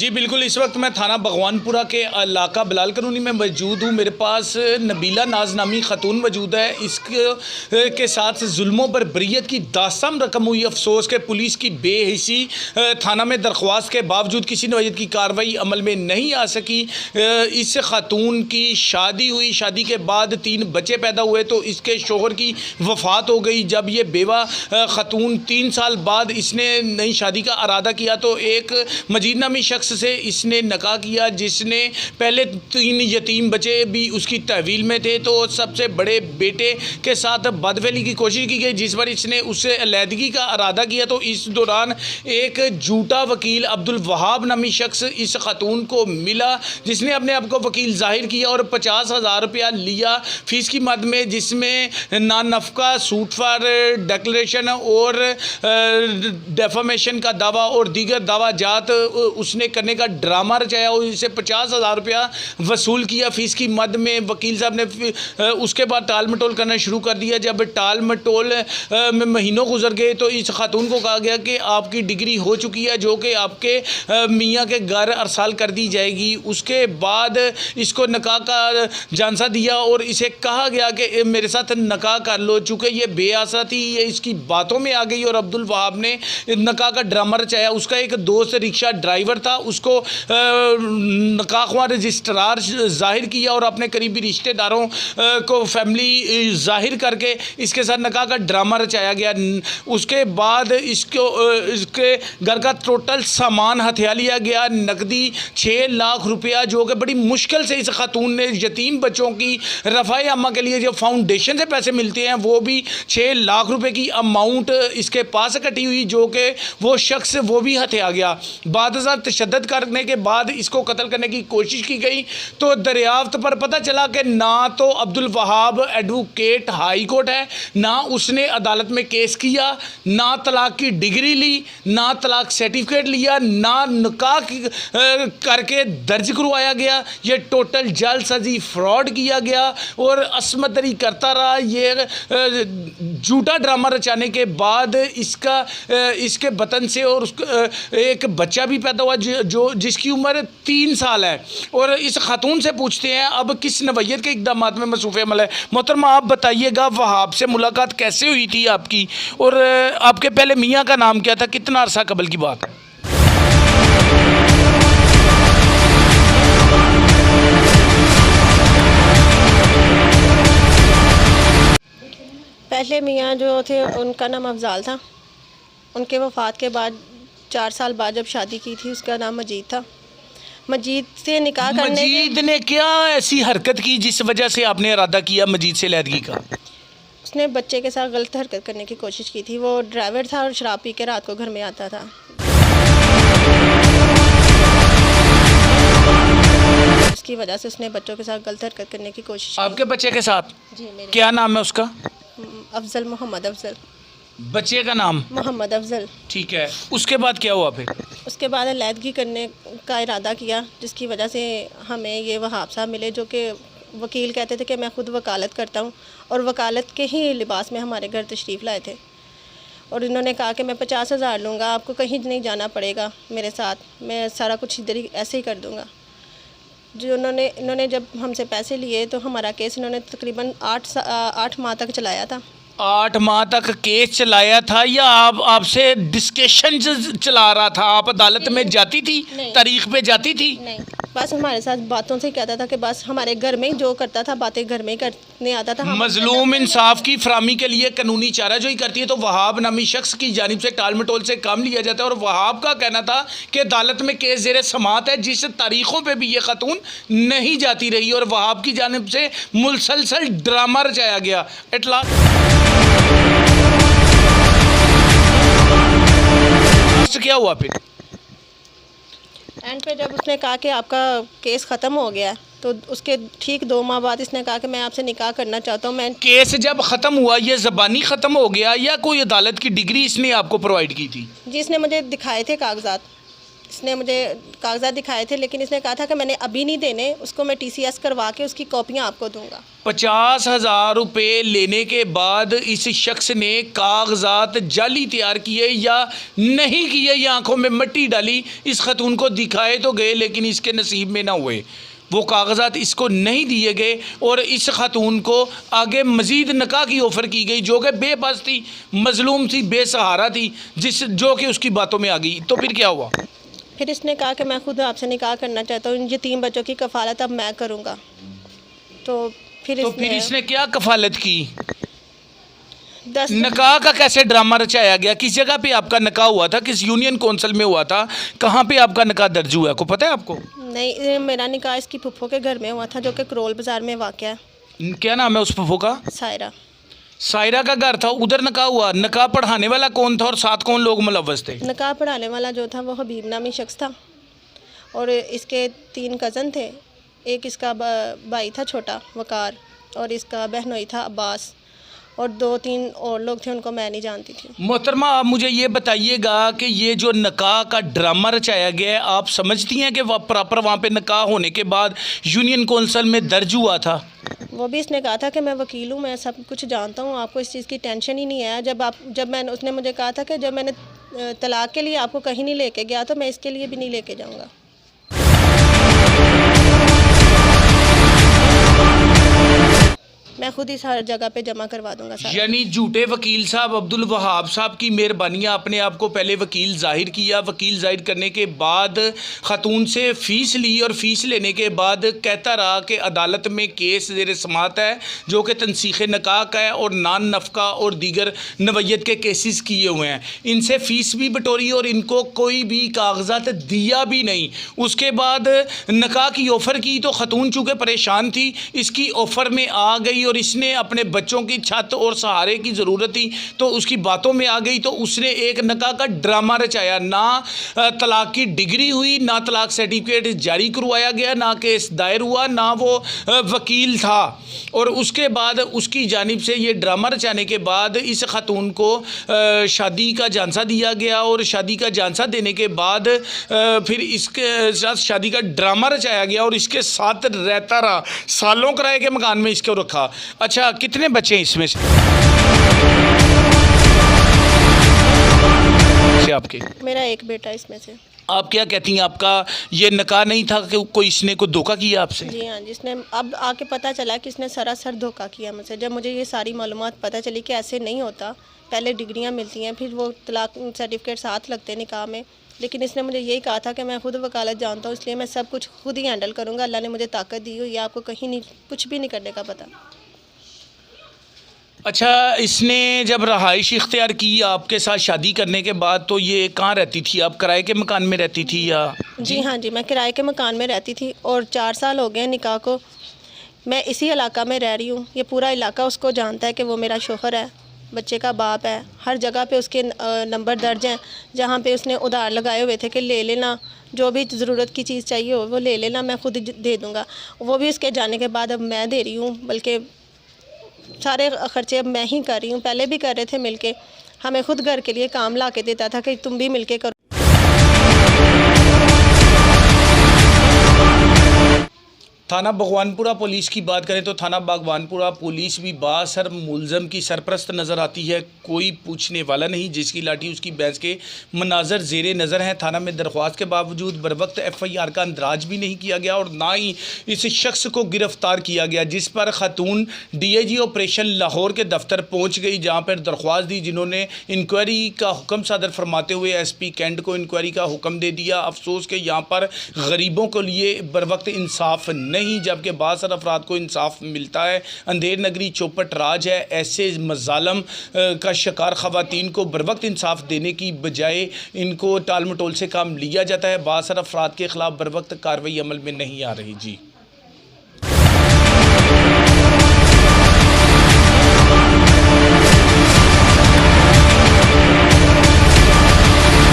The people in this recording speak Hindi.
जी बिल्कुल, इस वक्त मैं थाना भगवानपुरा के इलाका बिलाल कॉलोनी में मौजूद हूँ। मेरे पास नबीला नाज नामी ख़तून मौजूद है। इसके के साथ जुल्मों पर बरियत की दास्तान रकम हुई। अफसोस के पुलिस की बेहिसी थाना में दरख्वास्त के बावजूद किसी नौयत की कार्रवाई अमल में नहीं आ सकी। इस ख़तून की शादी हुई, शादी के बाद 3 बच्चे पैदा हुए तो इसके शोहर की वफ़ात हो गई। जब ये बेवा ख़तून 3 साल बाद इसने नई शादी का इरादा किया तो एक मजीद नामी शख्स से इसने निकाह किया, जिसने पहले 3 यतीम बच्चे भी उसकी तहवील में थे। तो सबसे बड़े बेटे के साथ बदफेली की कोशिश की गई, जिस पर इसने उससे अलहदगी का इरादा किया। तो इस दौरान एक झूठा वकील अब्दुल वहाब नामी शख्स इस ख़तून को मिला, जिसने अपने आप को वकील जाहिर किया और 50,000 रुपया लिया फ़ीस की मद में, जिसमें नानफ़का, सूट फॉर डिक्लेरेशन और डेफामेशन का दावा और दीगर दावा जात उसने करने का ड्रामा रचाया और इसे 50,000 रुपया वसूल किया फ़ीस की मद में। वकील साहब ने उसके बाद टाल मटोल करना शुरू कर दिया। जब टाल मटोल में महीनों गुजर गए तो इस खातून को कहा गया कि आपकी डिग्री हो चुकी है, जो कि आपके मियाँ के घर अरसाल कर दी जाएगी। उसके बाद इसको निकाह का झांसा दिया और इसे कहा गया कि मेरे साथ निकाह कर लो। चूँकि ये बेआसरा थी, ये इसकी बातों में आ गई और अब्दुल वहाब ने निकाह का ड्रामा रचाया। उसका एक दोस्त रिक्शा ड्राइवर था, उसको निकाह रजिस्ट्रार जाहिर किया और अपने करीबी रिश्तेदारों को फैमिली जाहिर करके इसके साथ निकाह का ड्रामा रचाया गया। उसके बाद इसके घर का टोटल सामान हथिया लिया गया, नकदी 6 लाख रुपया, जो कि बड़ी मुश्किल से इस खातून ने यतीम बच्चों की रफ़ाए अम्मा के लिए जो फाउंडेशन से पैसे मिलते हैं वो भी 6 लाख रुपए की अमाउंट इसके पास कटी हुई, जो कि वो शख्स वो भी हथिया गया। बाद तशद्दद करने के बाद इसको कत्ल करने की कोशिश की गई। तो दरियाफ्त पर पता चला कि ना तो Abdul Wahab advocate high court है, ना उसने अदालत में केस किया, ना तलाक की डिग्री ली, ना तलाक सर्टिफिकेट लिया, ना निकाह करके दर्ज करवाया गया। ये टोटल जालसाजी फ्रॉड किया गया और असमत दरी करता रहा। ये झूठा ड्रामा रचाने के बाद इसके बतन से और एक बच्चा भी पैदा हुआ जो जिसकी उम्र 3 साल है। और इस खातून से पूछते हैं अब किस नवैयत के इक़दाम में मसरूफ़ अमल है। मोहतरमा, आप बताइएगा वहाब से मुलाकात कैसे हुई थी आपकी, और आपके पहले मियाँ का नाम क्या था, कितना अरसा कबल की बात है? पहले मियाँ जो थे उनका नाम अफजाल था। उनके वफ़ात के बाद 4 साल बाद जब शादी की थी उसका नाम मजीद था। मजीद से निकाह करने मजीद ने क्या ऐसी हरकत की जिस वजह से आपने इरादा किया मजीद से अलहदगी का? उसने बच्चे के साथ गलत हरकत करने की कोशिश की थी। वो ड्राइवर था और शराब पी के रात को घर में आता था। इसकी वजह से उसने बच्चों के साथ गलत हरकत करने की कोशिश की। आपके बच्चे के साथ? जी, मेरे। क्या नाम है उसका? अफजल, मोहम्मद अफजल। बच्चे का नाम मोहम्मद अफजल। ठीक है, उसके बाद क्या हुआ फिर? उसके बाद अलहदगी करने का इरादा किया, जिसकी वजह से हमें ये वहाब साहब मिले, जो कि वकील कहते थे कि मैं ख़ुद वकालत करता हूँ, और वकालत के ही लिबास में हमारे घर तशरीफ़ लाए थे। और इन्होंने कहा कि मैं 50,000 लूँगा, आपको कहीं नहीं जाना पड़ेगा मेरे साथ, मैं सारा कुछ इधर ही ऐसे ही कर दूँगा। जो इन्होंने जब हमसे पैसे लिए तो हमारा केस इन्होंने तकरीबन 8 माह तक चलाया था। 8 माह तक केस चलाया था, या आपसे डिस्कशन चला रहा था? आप अदालत में जाती थी, तारीख पे जाती थी? नहीं, बस हमारे साथ बातों से कहता था कि बस हमारे घर में जो करता था बातें घर में ही करने आता था। मजलूम इंसाफ की फरामी के लिए कानूनी चाराजोई करती है तो वहाब नामी शख्स की जानिब से टाल मटोल से काम लिया जाता है। और वहाब का कहना था कि अदालत में केस ज़ेरे समात है, जिस तारीखों पे भी ये खातून नहीं जाती रही और वहाब की जानिब से मुसलसल ड्रामा रचाया गया। क्या हुआ फिर? एंड पे जब उसने कहा कि आपका केस ख़त्म हो गया, तो उसके ठीक 2 माह बाद इसने कहा कि मैं आपसे निकाह करना चाहता हूँ। मैं केस जब ख़त्म हुआ, ये ज़बानी ख़त्म हो गया या कोई अदालत की डिग्री इसने आपको प्रोवाइड की थी? जी, इसने मुझे दिखाए थे कागजात इसने मुझे कागजात दिखाए थे, लेकिन इसने कहा था कि मैंने अभी नहीं देने, उसको मैं TCS करवा के उसकी कॉपियाँ आपको दूंगा। 50,000 रुपये लेने के बाद इस शख्स ने कागजात जाली तैयार किए या नहीं किए, या आंखों में मिट्टी डाली, इस खतून को दिखाए तो गए लेकिन इसके नसीब में ना हुए, वो कागजात इसको नहीं दिए गए और इस खातून को आगे मज़ीद निकाह की ऑफ़र की गई, जो कि बेबस थी, मजलूम थी, बेसहारा थी, जो कि उसकी बातों में आ गई। तो फिर क्या हुआ? फिर इसने कहा कि मैं खुद आपसे निकाह करना चाहता हूँ, ये 3 बच्चों की कफ़ालत अब मैं करूँगा। तो फिर इसने क्या कफालत की? 10 निकाह का कैसे ड्रामा रचाया गया? किस जगह पे आपका निकाह हुआ था? किस यूनियन कौंसिल में हुआ था? कहाँ पे आपका निकाह दर्ज हुआ है, को पता है आपको? नहीं, मेरा निकाह इसकी फुफ्फो के घर में हुआ था, जो कि करोल बाज़ार में वाक़ है। क्या नाम है उस फुफ्फो का? सायरा। सायरा का घर था, उधर निकाह हुआ। निकाह पढ़ाने वाला कौन था और साथ कौन लोग मुलव्वस थे? निकाह पढ़ाने वाला जो था वो हबीब नामी शख्स था और इसके 3 कज़न थे। एक इसका भाई था छोटा वकार, और इसका बहनोई था अब्बास, और 2-3 और लोग थे, उनको मैं नहीं जानती थी। मोहतरमा, आप मुझे ये बताइएगा कि ये जो निकाह का ड्रामा रचाया गया है, आप समझती हैं कि प्रॉपर वहाँ पे निकाह होने के बाद यूनियन कौंसिल में दर्ज हुआ था? वो भी इसने कहा था कि मैं वकील हूँ, मैं सब कुछ जानता हूँ, आपको इस चीज़ की टेंशन ही नहीं है। उसने मुझे कहा था कि जब मैंने तलाक के लिए आपको कहीं नहीं लेके गया, तो मैं इसके लिए भी नहीं लेके जाऊँगा। मैं खुद इस हर जगह पे जमा करवा दूंगा सारा। यानी झूठे वकील साहब अब्दुल वहाब साहब की मेहरबानियाँ, अपने आप को पहले वकील जाहिर किया, वकील जाहिर करने के बाद ख़ातून से फ़ीस ली और फ़ीस लेने के बाद कहता रहा कि अदालत में केस ज़ेर समात है, जो कि तनसीख़ निकाह का है और नान नफ़का और दीगर नवैयत के केसेस किए हुए हैं। इनसे फ़ीस भी बटोरी और इनको कोई भी कागजात दिया भी नहीं। उसके बाद निकाह की ऑफ़र की तो ख़ातून चूँकि परेशान थी, इसकी ऑफ़र में आ गई और इसने अपने बच्चों की छत और सहारे की ज़रूरत थी तो उसकी बातों में आ गई, तो उसने एक निकाह का ड्रामा रचाया। ना तलाक की डिग्री हुई, ना तलाक सर्टिफिकेट जारी करवाया गया, ना केस दायर हुआ, ना वो वकील था। और उसके बाद उसकी जानिब से ये ड्रामा रचाने के बाद इस खातून को शादी का झांसा दिया गया और शादी का झांसा देने के बाद फिर इसके साथ शादी का ड्रामा रचाया गया और इसके साथ रहता रहा। सालों किराए के मकान में इसको रखा। अच्छा, कितने बच्चे हैं इसमें से आपके? मेरा एक बेटा इसमें से। आप क्या कहती हैं, आपका ये निकाह नहीं था कि कोई इसने को धोखा किया आपसे? जी हाँ, जिसने अब आके पता चला कि इसने सरासर धोखा किया मुझसे। जब मुझे ये सारी मालूमात पता चली कि ऐसे नहीं होता, पहले डिग्रियां मिलती हैं, फिर वो तलाक सर्टिफिकेट साथ लगते हैं निकाह में, लेकिन इसने मुझे यही कहा था कि मैं खुद वकालत जानता हूँ, इसलिए मैं सब कुछ खुद ही हैंडल करूँगा। अल्लाह ने मुझे ताकत दी हुई है, आपको कहीं नहीं कुछ भी नहीं करने का पता। अच्छा, इसने जब रहाइश इख्तियार की आपके साथ शादी करने के बाद, तो ये कहाँ रहती थी? आप किराए के मकान में रहती थी या? जी हाँ जी, मैं किराए के मकान में रहती थी और 4 साल हो गए निकाह को। मैं इसी इलाका में रह रही हूँ। ये पूरा इलाका उसको जानता है कि वो मेरा शोहर है, बच्चे का बाप है। हर जगह पे उसके नंबर दर्ज हैं, जहाँ पे उसने उधार लगाए हुए थे कि ले लेना, जो भी ज़रूरत की चीज़ चाहिए हो वो ले लेना, मैं खुद दे दूँगा। वो भी उसके जाने के बाद अब मैं दे रही हूँ, बल्कि सारे ख़र्चे अब मैं ही कर रही हूँ। पहले भी कर रहे थे मिलके, हमें खुद घर के लिए काम ला के देता था कि तुम भी मिलके करो। थाना भगवानपुरा पुलिस की बात करें तो थाना भगवानपुरा पुलिस भी बासर मुलज़म की सरपरस्त नज़र आती है। कोई पूछने वाला नहीं, जिसकी लाठी उसकी भैंस के मनाजर ज़ेरे नज़र हैं। थाना में दरख्वास्त के बावजूद बर वक्त FIR का अंदराज भी नहीं किया गया और ना ही इस शख्स को गिरफ़्तार किया गया, जिस पर ख़ातून DIG ऑपरेशन लाहौर के दफ्तर पहुँच गई, जहाँ पर दरख्वास्त दी, जिन्होंने इंक्वायरी का हुक्म सादर फरमाते हुए SP कैंट को इंक्वायरी का हुक्म दे दिया। अफसोस के यहाँ पर गरीबों के लिए बर वक्त इंसाफ नहीं, जबकि बासर अफराद को इंसाफ मिलता है। अंधेर नगरी चौपट राज है। ऐसे मजालम का शिकार ख़वातीन को बर वक्त इंसाफ देने की बजाय इनको टाल मटोल से काम लिया जाता है। बासर अफराद के ख़िलाफ़ बर वक्त कार्रवाई अमल में नहीं आ रही। जी।